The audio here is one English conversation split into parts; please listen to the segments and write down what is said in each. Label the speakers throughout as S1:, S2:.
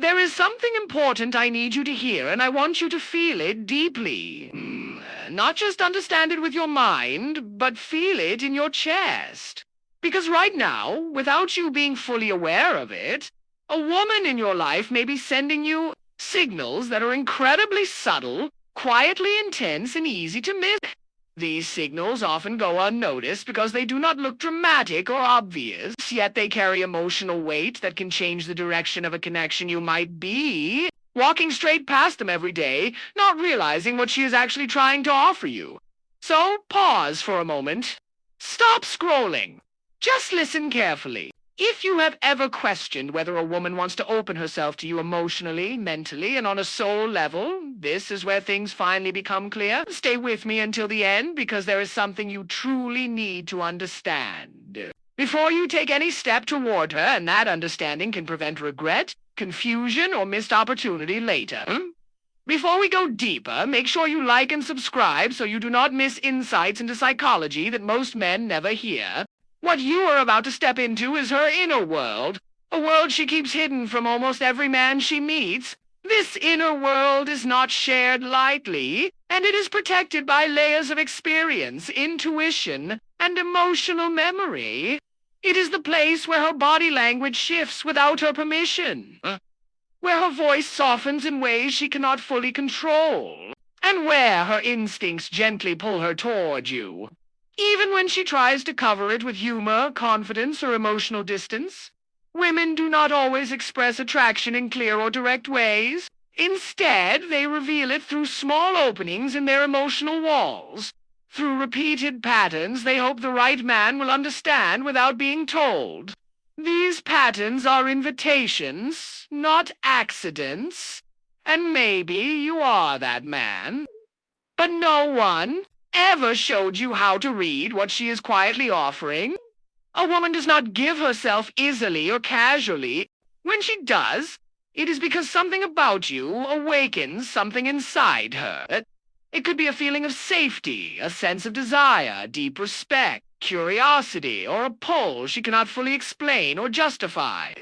S1: There is something important I need you to hear, and I want you to feel it deeply. Not just understand it with your mind, but feel it in your chest. Because right now, without you being fully aware of it, a woman in your life may be sending you signals that are incredibly subtle, quietly intense, and easy to miss. These signals often go unnoticed because they do not look dramatic or obvious, yet they carry emotional weight that can change the direction of a connection you might be walking straight past them every day, not realizing what she is actually trying to offer you. So pause for a moment. Stop scrolling. Just listen carefully. If you have ever questioned whether a woman wants to open herself to you emotionally, mentally, and on a soul level, this is where things finally become clear. Stay with me until the end, because there is something you truly need to understand before you take any step toward her, and that understanding can prevent regret, confusion, or missed opportunity later. Before we go deeper, make sure you like and subscribe so you do not miss insights into psychology that most men never hear. What you are about to step into is her inner world, a world she keeps hidden from almost every man she meets. This inner world is not shared lightly, and it is protected by layers of experience, intuition, and emotional memory. It is the place where her body language shifts without her permission, where her voice softens in ways she cannot fully control, and where her instincts gently pull her toward you, even when she tries to cover it with humor, confidence, or emotional distance. Women do not always express attraction in clear or direct ways. Instead, they reveal it through small openings in their emotional walls. Through repeated patterns they hope the right man will understand without being told. These patterns are invitations, not accidents, and maybe you are that man. But no one ever showed you how to read what she is quietly offering. A woman does not give herself easily or casually. When she does, it is because something about you awakens something inside her. It could be a feeling of safety, a sense of desire, deep respect, curiosity, or a pull she cannot fully explain or justify.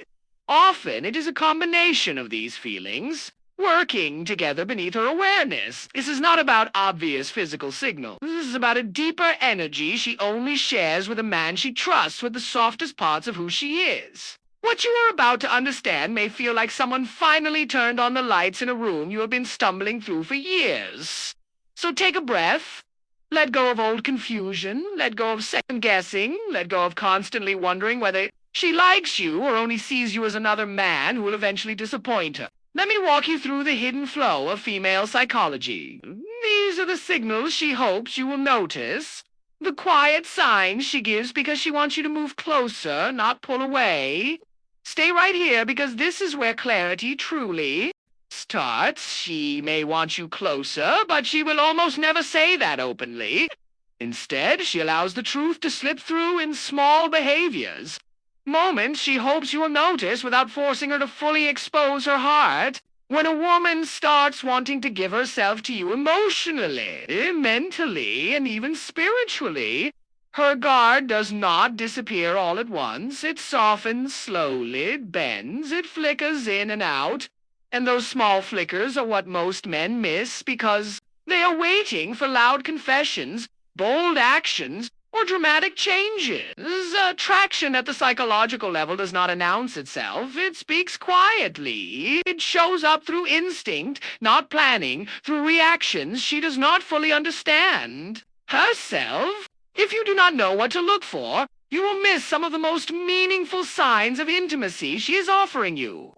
S1: Often it is a combination of these feelings, working together beneath her awareness. This is not about obvious physical signals. This is about a deeper energy she only shares with a man she trusts with the softest parts of who she is. What you are about to understand may feel like someone finally turned on the lights in a room you have been stumbling through for years. So take a breath. Let go of old confusion. Let go of second-guessing. Let go of constantly wondering whether she likes you or only sees you as another man who will eventually disappoint her. Let me walk you through the hidden flow of female psychology. These are the signals she hopes you will notice, the quiet signs she gives because she wants you to move closer, not pull away. Stay right here, because this is where clarity truly starts. She may want you closer, but she will almost never say that openly. Instead, she allows the truth to slip through in small behaviors, moments she hopes you will notice without forcing her to fully expose her heart. When a woman starts wanting to give herself to you emotionally, mentally, and even spiritually, her guard does not disappear all at once. It softens slowly, it bends, it flickers in and out, and those small flickers are what most men miss because they are waiting for loud confessions, bold actions, or dramatic changes. Attraction at the psychological level does not announce itself. It speaks quietly. It shows up through instinct, not planning, through reactions she does not fully understand herself. If you do not know what to look for, you will miss some of the most meaningful signs of intimacy she is offering you.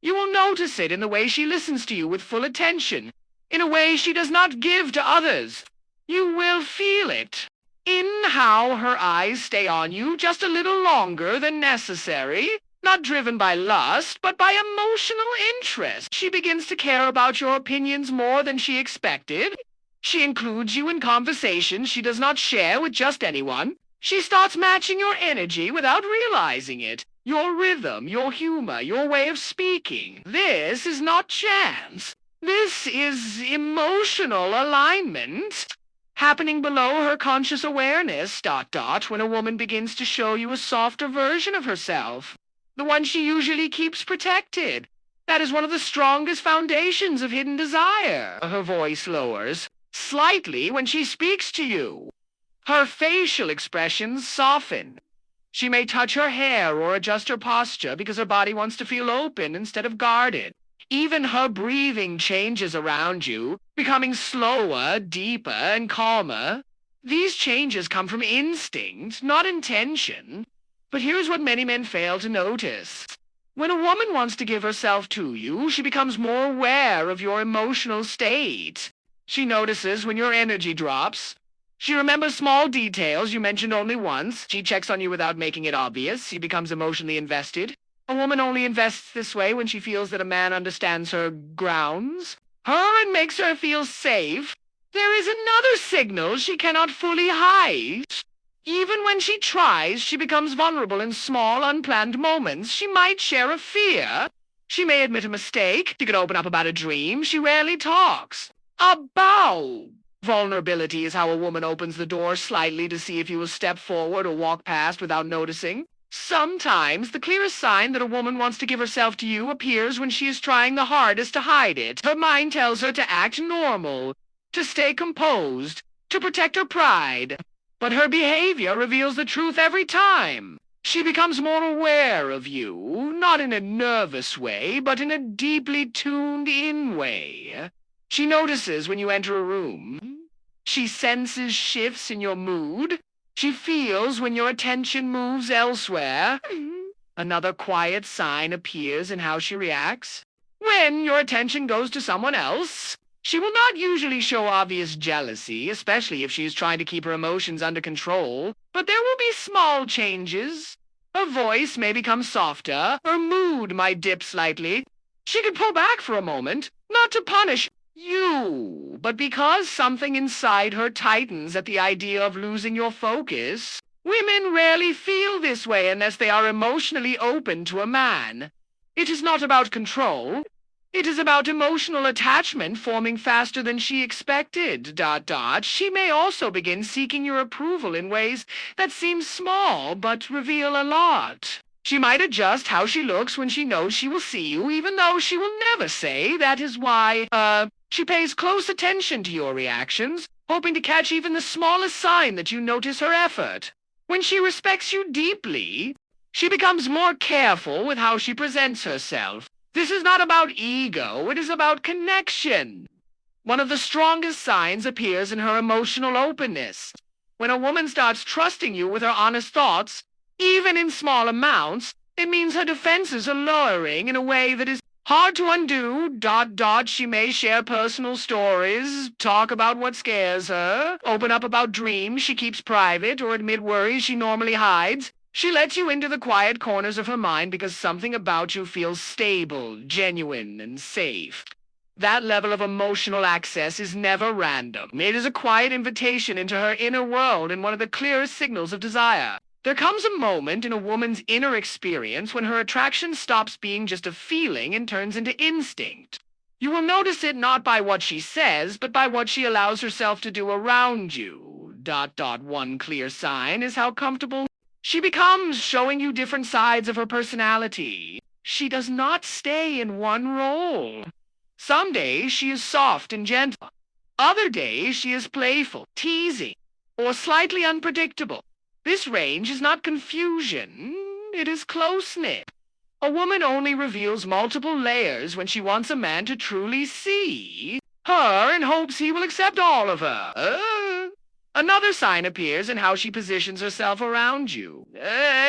S1: You will notice it in the way she listens to you with full attention, in a way she does not give to others. You will feel it in how her eyes stay on you just a little longer than necessary, not driven by lust, but by emotional interest. She begins to care about your opinions more than she expected. She includes you in conversations she does not share with just anyone. She starts matching your energy without realizing it. Your rhythm, your humor, your way of speaking. This is not chance. This is emotional alignment happening below her conscious awareness, when a woman begins to show you a softer version of herself, the one she usually keeps protected. That is one of the strongest foundations of hidden desire. Her voice lowers slightly when she speaks to you. Her facial expressions soften. She may touch her hair or adjust her posture because her body wants to feel open instead of guarded. Even her breathing changes around you, becoming slower, deeper, and calmer. These changes come from instinct, not intention. But here's what many men fail to notice. When a woman wants to give herself to you, she becomes more aware of your emotional state. She notices when your energy drops. She remembers small details you mentioned only once. She checks on you without making it obvious. She becomes emotionally invested. A woman only invests this way when she feels that a man understands her grounds, her and makes her feel safe. There is another signal she cannot fully hide. Even when she tries, she becomes vulnerable in small, unplanned moments. She might share a fear. She may admit a mistake. She could open up about a dream. She rarely talks. About vulnerability is how a woman opens the door slightly to see if you will step forward or walk past without noticing. Sometimes the clearest sign that a woman wants to give herself to you appears when she is trying the hardest to hide it. Her mind tells her to act normal, to stay composed, to protect her pride. But her behavior reveals the truth every time. She becomes more aware of you, not in a nervous way, but in a deeply tuned-in way. She notices when you enter a room. She senses shifts in your mood. She feels when your attention moves elsewhere. Another quiet sign appears in how she reacts. When your attention goes to someone else, she will not usually show obvious jealousy, especially if she is trying to keep her emotions under control, but there will be small changes. Her voice may become softer. Her mood might dip slightly. She could pull back for a moment, not to punish you, but because something inside her tightens at the idea of losing your focus. Women rarely feel this way unless they are emotionally open to a man. It is not about control. It is about emotional attachment forming faster than she expected, ... She may also begin seeking your approval in ways that seem small but reveal a lot. She might adjust how she looks when she knows she will see you, even though she will never say that is why. She pays close attention to your reactions, hoping to catch even the smallest sign that you notice her effort. When she respects you deeply, she becomes more careful with how she presents herself. This is not about ego, it is about connection. One of the strongest signs appears in her emotional openness. When a woman starts trusting you with her honest thoughts, even in small amounts, it means her defenses are lowering in a way that is hard to undo. ... She may share personal stories, talk about what scares her, open up about dreams she keeps private, or admit worries she normally hides. She lets you into the quiet corners of her mind because something about you feels stable, genuine, and safe. That level of emotional access is never random. It is a quiet invitation into her inner world and one of the clearest signals of desire. There comes a moment in a woman's inner experience when her attraction stops being just a feeling and turns into instinct. You will notice it not by what she says, but by what she allows herself to do around you. ... One clear sign is how comfortable she becomes showing you different sides of her personality. She does not stay in one role. Some days she is soft and gentle. Other days she is playful, teasing, or slightly unpredictable. This range is not confusion, it is close-knit. A woman only reveals multiple layers when she wants a man to truly see her and hopes he will accept all of her. Another sign appears in how she positions herself around you.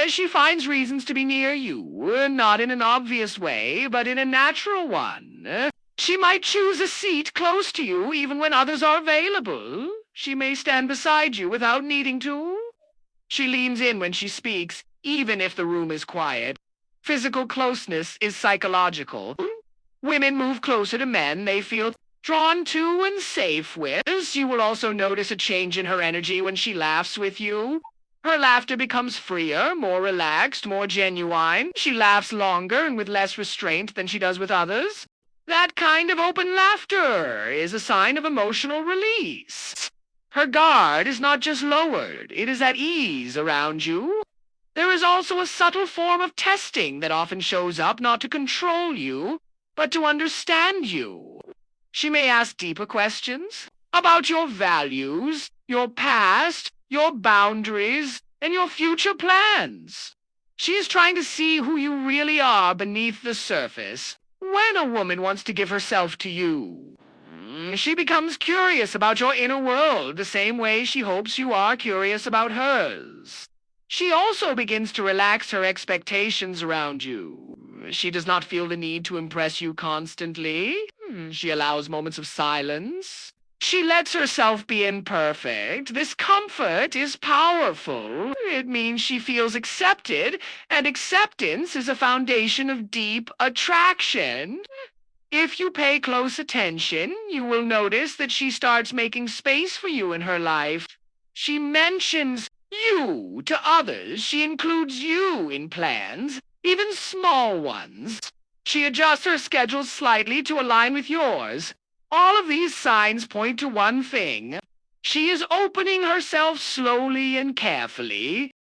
S1: She finds reasons to be near you, not in an obvious way, but in a natural one. She might choose a seat close to you even when others are available. She may stand beside you without needing to. She leans in when she speaks, even if the room is quiet. Physical closeness is psychological. Women move closer to men they feel drawn to and safe with. You will also notice a change in her energy when she laughs with you. Her laughter becomes freer, more relaxed, more genuine. She laughs longer and with less restraint than she does with others. That kind of open laughter is a sign of emotional release. Her guard is not just lowered, it is at ease around you. There is also a subtle form of testing that often shows up not to control you, but to understand you. She may ask deeper questions about your values, your past, your boundaries, and your future plans. She is trying to see who you really are beneath the surface. When a woman wants to give herself to you, she becomes curious about your inner world the same way she hopes you are curious about hers. She also begins to relax her expectations around you. She does not feel the need to impress you constantly. She allows moments of silence. She lets herself be imperfect. This comfort is powerful. It means she feels accepted, and acceptance is a foundation of deep attraction. If you pay close attention, you will notice that she starts making space for you in her life. She mentions you to others. She includes you in plans, even small ones. She adjusts her schedule slightly to align with yours. All of these signs point to one thing. She is opening herself slowly and carefully.